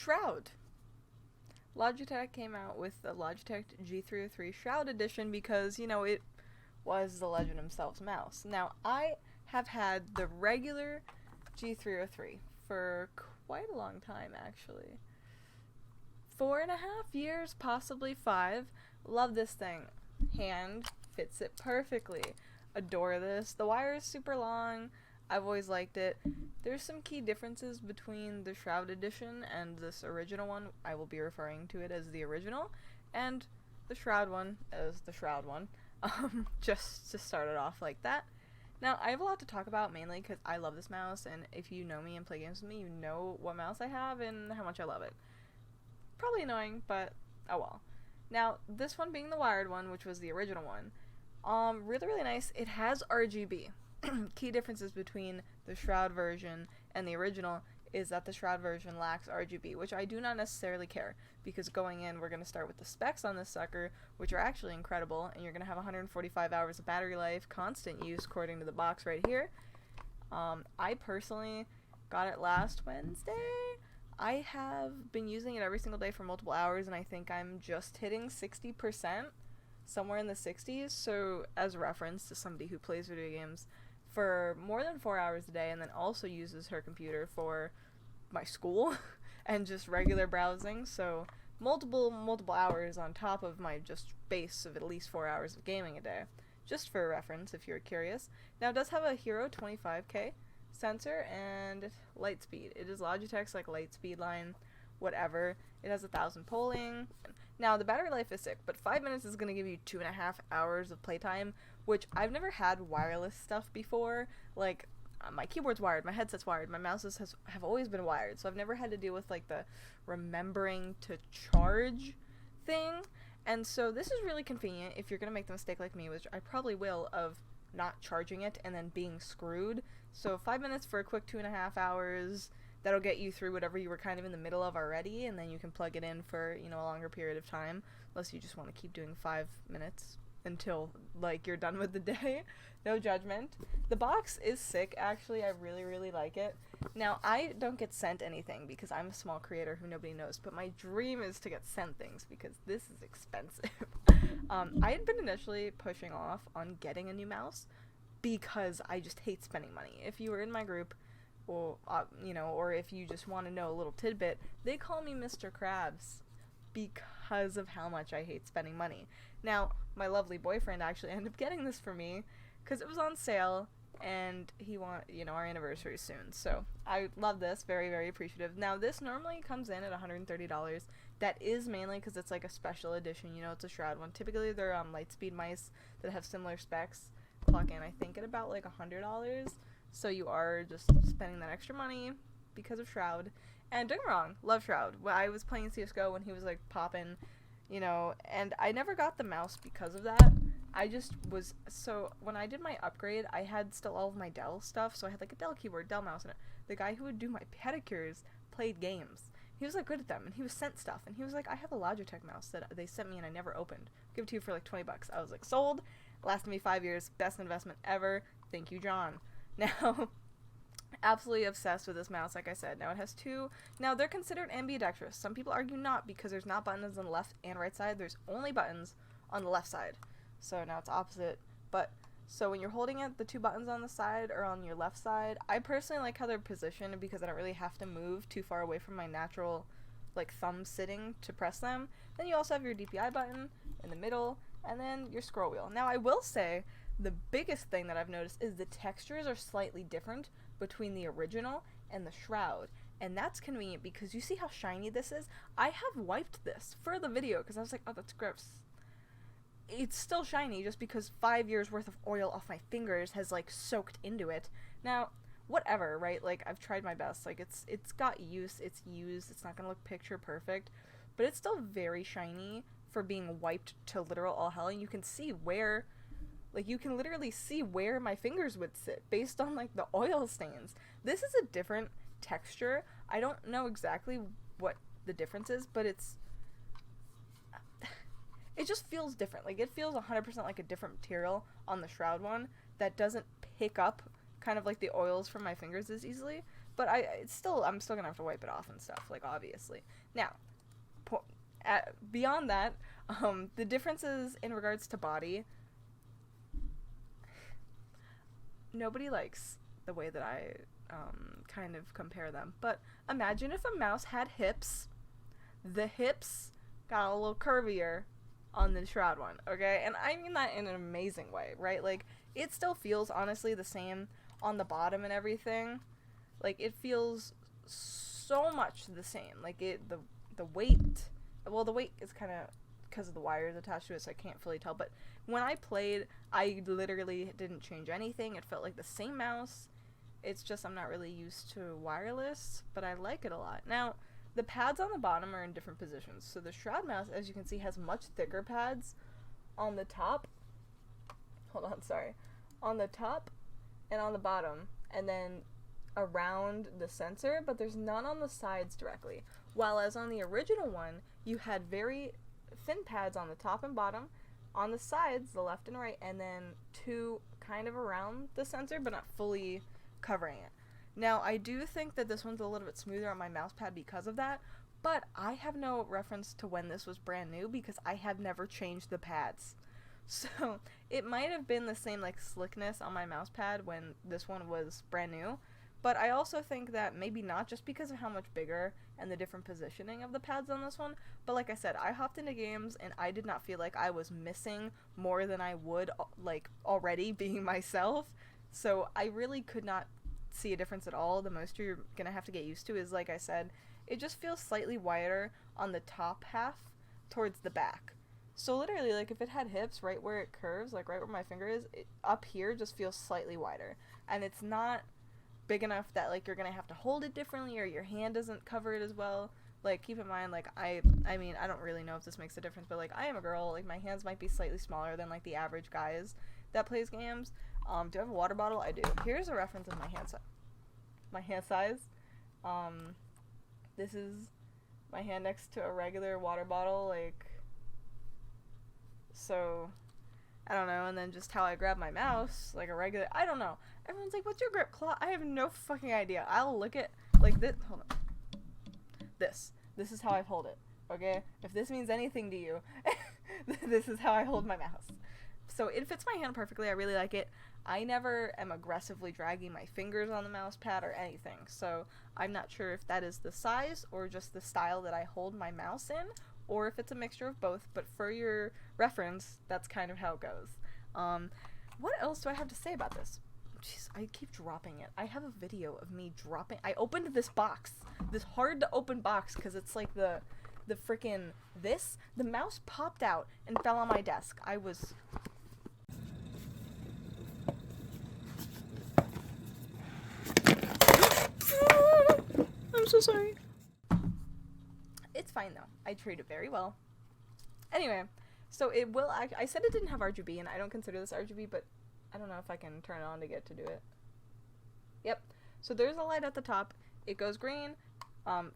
Shroud. Logitech came out with the Logitech G303 Shroud Edition because, it was the legend himself's mouse. Now, I have had the regular G303 for quite a long time, actually. 4.5 years, possibly 5. Love this thing. Hand fits it perfectly. Adore this. The wire is super long. I've always liked it. There's some key differences between the Shroud Edition and this original one. I will be referring to it as the original, and the Shroud one as the Shroud one. Just to start it off like that. Now, I have a lot to talk about, mainly because I love this mouse, and if you know me and play games with me, you know what mouse I have and how much I love it. Probably annoying, but oh well. Now, this one being the wired one, which was the original one, really, really nice. It has RGB. Key differences between the Shroud version and the original is that the Shroud version lacks RGB, which I do not necessarily care, because going in, we're going to start with the specs on this sucker, which are actually incredible, and you're going to have 145 hours of battery life, constant use, according to the box right here. I personally got it last Wednesday. I have been using it every single day for multiple hours, and I think I'm just hitting 60%, somewhere in the 60s, so as a reference to somebody who plays video games for more than 4 hours a day and then also uses her computer for my school and just regular browsing, so multiple hours on top of my just base of at least 4 hours of gaming a day, just for reference if you're curious. Now, it does have a Hero 25K sensor and light speed. It is Logitech's light speed line, whatever. It has 1,000 polling. Now, the battery life is sick, but 5 minutes is going to give you 2.5 hours of playtime, which I've never had wireless stuff before. My keyboard's wired, my headset's wired, my mouses have always been wired, so I've never had to deal with, the remembering to charge thing. And so this is really convenient if you're going to make the mistake like me, which I probably will, of not charging it and then being screwed. So 5 minutes for a quick 2.5 hours. That'll get you through whatever you were kind of in the middle of already, and then you can plug it in for, a longer period of time, unless you just want to keep doing 5 minutes until, you're done with the day. No judgment. The box is sick, actually. I really, really like it. Now, I don't get sent anything because I'm a small creator who nobody knows, but my dream is to get sent things because this is expensive. I had been initially pushing off on getting a new mouse because I just hate spending money. If you were in my group, or if you just want to know a little tidbit, they call me Mr. Krabs because of how much I hate spending money. Now, my lovely boyfriend actually ended up getting this for me because it was on sale, and he our anniversary soon. So I love this, very, very appreciative. Now, this normally comes in at $130. That is mainly because it's a special edition. It's a Shroud one. Typically, they're Lightspeed mice that have similar specs. Clock in, I think, at about $100. So you are just spending that extra money because of Shroud. And don't get me wrong, love Shroud. When I was playing CSGO when he was popping, and I never got the mouse because of that. I just was, so when I did my upgrade, I had still all of my Dell stuff, so I had a Dell keyboard, Dell mouse, and the guy who would do my pedicures played games. He was good at them, and he was sent stuff, and he was I have a Logitech mouse that they sent me and I never opened. Give it to you for $20. I was sold. Lasted me 5 years. Best investment ever. Thank you, John. Now, absolutely obsessed with this mouse, like I said. Now, it has two. Now, they're considered ambidextrous. Some people argue not because there's not buttons on the left and right side. There's only buttons on the left side. So now it's opposite. But, so when you're holding it, the two buttons on the side are on your left side. I personally like how they're positioned because I don't really have to move too far away from my natural, thumb sitting to press them. Then you also have your DPI button in the middle, and then your scroll wheel. Now, I will say, the biggest thing that I've noticed is the textures are slightly different between the original and the Shroud. And that's convenient because you see how shiny this is? I have wiped this for the video because I was oh, that's gross. It's still shiny just because 5 years worth of oil off my fingers has soaked into it. Now, whatever, right? I've tried my best. It's got use, it's used, it's not gonna look picture perfect, but it's still very shiny for being wiped to literal all hell, and you can see where you can literally see where my fingers would sit based on the oil stains. This is a different texture. I don't know exactly what the difference is, but it just feels different. It feels 100% like a different material on the Shroud one that doesn't pick up kind of the oils from my fingers as easily. but I'm still gonna have to wipe it off and stuff, like, obviously. Now, beyond that, the differences in regards to body, nobody likes the way that I kind of compare them, but imagine if a mouse had hips. The hips got a little curvier on the Shroud one, okay? And I mean that in an amazing way, right? Like, it still feels, honestly, the same on the bottom and everything. Like, it feels so much the same. Like, the weight, well, the weight is kind of because of the wires attached to it, so I can't fully tell, but when I played, I literally didn't change anything. It felt like the same mouse. It's just I'm not really used to wireless, but I like it a lot. Now, the pads on the bottom are in different positions. So the Shroud mouse, as you can see, has much thicker pads on the top. Hold on, sorry. On the top and on the bottom, and then around the sensor, but there's none on the sides directly. While as on the original one, you had very thin pads on the top and bottom, on the sides, the left and right, and then two kind of around the sensor, but not fully covering it. Now, I do think that this one's a little bit smoother on my mouse pad because of that, but I have no reference to when this was brand new because I have never changed the pads. So, it might have been the same, like, slickness on my mouse pad when this one was brand new, but I also think that maybe not, just because of how much bigger and the different positioning of the pads on this one, but like I said, I hopped into games and I did not feel like I was missing more than I would, like, already being myself, so I really could not see a difference at all. The most you're gonna have to get used to is, like I said, it just feels slightly wider on the top half towards the back. So literally, like, if it had hips right where it curves, like right where my finger is, up here just feels slightly wider, and it's not big enough that, like, you're gonna have to hold it differently or your hand doesn't cover it as well. Like, keep in mind, like, I mean, I don't really know if this makes a difference, but, like, I am a girl, like, my hands might be slightly smaller than, like, the average guys that plays games. Do I have a water bottle? I do. Here's a reference of my hand size. This is my hand next to a regular water bottle, like, so, I don't know, and then just how I grab my mouse, like a regular, I don't know. Everyone's like, what's your grip? Claw? I have no fucking idea. I'll look at, like, this, hold on. This is how I hold it, okay? If this means anything to you, this is how I hold my mouse. So it fits my hand perfectly. I really like it. I never am aggressively dragging my fingers on the mouse pad or anything, so I'm not sure if that is the size or just the style that I hold my mouse in, or if it's a mixture of both, but for your reference, that's kind of how it goes. What else do I have to say about this? Jeez, I keep dropping it. I have a video of me dropping. I opened this box, this hard to open box, because it's like the freaking this. The mouse popped out and fell on my desk. I was. I'm so sorry. It's fine though. I treat it very well. Anyway, so it will. I said it didn't have RGB, and I don't consider this RGB, but I don't know if I can turn it on to get to do it. Yep. So there's a light at the top. It goes green.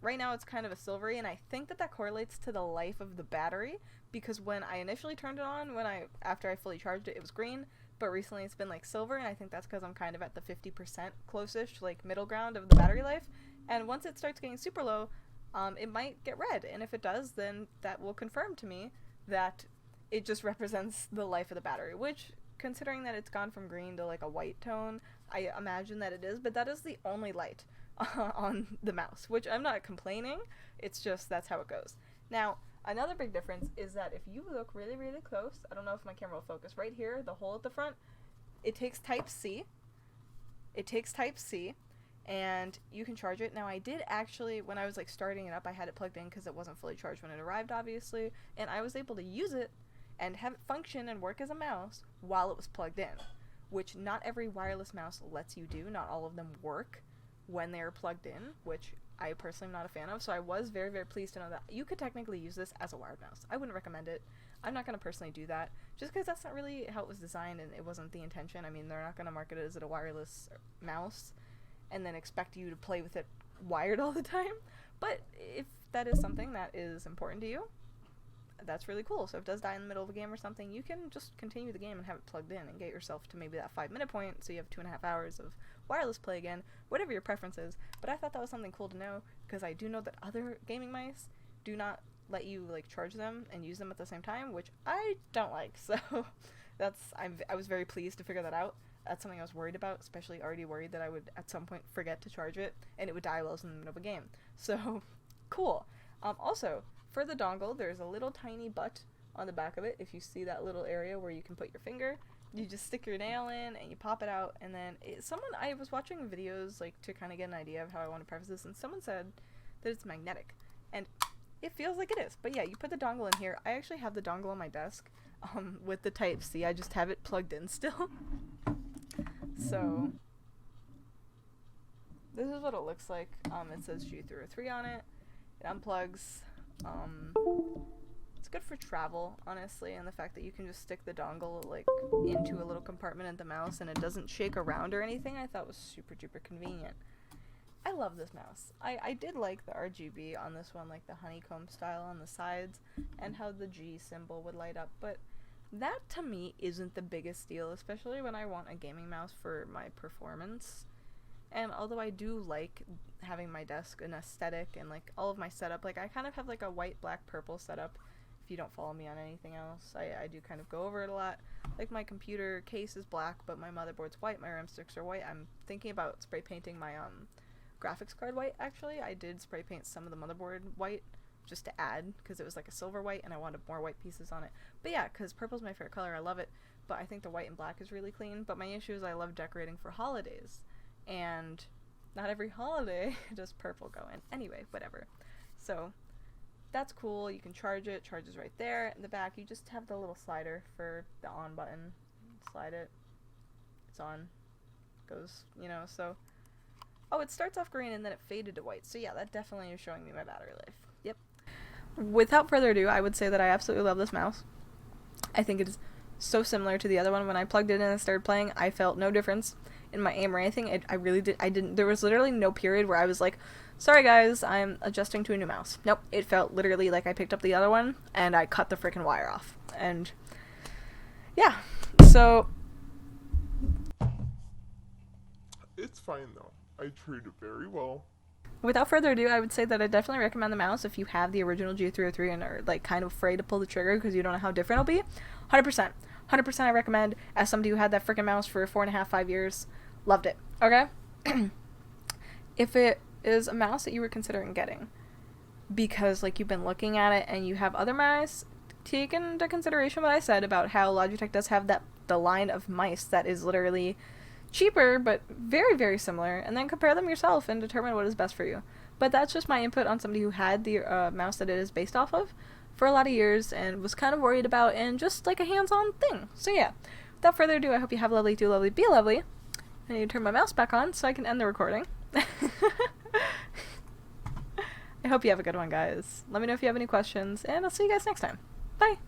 Right now it's kind of a silvery, and I think that correlates to the life of the battery, because when I initially turned it on, after I fully charged it, it was green, but recently it's been like silver, and I think that's because I'm kind of at the 50% close-ish, like middle ground of the battery life, and once it starts getting super low, it might get red, and if it does, then that will confirm to me that it just represents the life of the battery, which, considering that it's gone from green to like a white tone, I imagine that it is, but that is the only light on the mouse, which I'm not complaining, it's just that's how it goes. Now, another big difference is that if you look really, really close, I don't know if my camera will focus, right here, the hole at the front, it takes Type-C, and you can charge it. Now, I did actually, when I was like starting it up, I had it plugged in because it wasn't fully charged when it arrived, obviously, and I was able to use it and have it function and work as a mouse while it was plugged in, which not every wireless mouse lets you do. Not all of them work when they are plugged in, which I personally am not a fan of, so I was very, very pleased to know that you could technically use this as a wired mouse. I wouldn't recommend it. I'm not going to personally do that, just because that's not really how it was designed, and it wasn't the intention. I mean, they're not going to market it as a wireless mouse and then expect you to play with it wired all the time, but if that is something that is important to you, that's really cool. So if it does die in the middle of a game or something, you can just continue the game and have it plugged in and get yourself to maybe that 5-minute point, so you have 2.5 hours of wireless play again, whatever your preference is. But I thought that was something cool to know, because I do know that other gaming mice do not let you like charge them and use them at the same time, which I don't like. So I was very pleased to figure that out. That's something I was worried about, especially already worried that I would at some point forget to charge it and it would die while I was in the middle of a game. So cool. Also, for the dongle, there's a little tiny butt on the back of it. If you see that little area where you can put your finger, you just stick your nail in and you pop it out, and then I was watching videos like to kind of get an idea of how I want to preface this, and someone said that it's magnetic, and it feels like it is. But yeah, you put the dongle in here. I actually have the dongle on my desk with the Type-C. I just have it plugged in still. So this is what it looks like. It says G303 on it. It unplugs. It's good for travel, honestly, and the fact that you can just stick the dongle like into a little compartment at the mouse and it doesn't shake around or anything, I thought was super duper convenient. I love this mouse. I did like the RGB on this one, like the honeycomb style on the sides and how the G symbol would light up, but that to me isn't the biggest deal, especially when I want a gaming mouse for my performance. And although I do like having my desk an aesthetic and like all of my setup, like I kind of have like a white, black, purple setup. If you don't follow me on anything else, I do kind of go over it a lot. Like my computer case is black, but my motherboard's white, my RAM sticks are white. I'm thinking about spray painting my graphics card white, actually. I did spray paint some of the motherboard white just to add, because it was like a silver white and I wanted more white pieces on it. But yeah, because purple's my favorite color, I love it, but I think the white and black is really clean. But my issue is I love decorating for holidays, and not every holiday does purple go in. Anyway, whatever. So that's cool. You can charge it. Charges right there. In the back, you just have the little slider for the on button. Slide it. It's on. Goes, you know, so. Oh, it starts off green and then it faded to white. So yeah, that definitely is showing me my battery life. Yep. Without further ado, I would say that I absolutely love this mouse. I think it is so similar to the other one. When I plugged it in and started playing, I felt no difference in my aim or anything. I really didn't. There was literally no period where I was like, sorry guys, I'm adjusting to a new mouse. Nope. It felt literally like I picked up the other one and I cut the freaking wire off. And yeah, so. It's fine though. I treat it very well. Without further ado, I would say that I definitely recommend the mouse if you have the original G303 and are like kind of afraid to pull the trigger because you don't know how different it'll be. 100%. 100% I recommend, as somebody who had that freaking mouse for 4.5, 5 years. Loved it. Okay? If it is a mouse that you were considering getting because like you've been looking at it and you have other mice, take into consideration what I said about how Logitech does have the line of mice that is literally cheaper but very, very similar, and then compare them yourself and determine what is best for you. But that's just my input on somebody who had the mouse that it is based off of for a lot of years and was kind of worried about, and just like a hands-on thing. So yeah, without further ado, I hope you have a lovely, do lovely, be lovely. I need to turn my mouse back on so I can end the recording. I hope you have a good one, guys. Let me know if you have any questions, and I'll see you guys next time. Bye!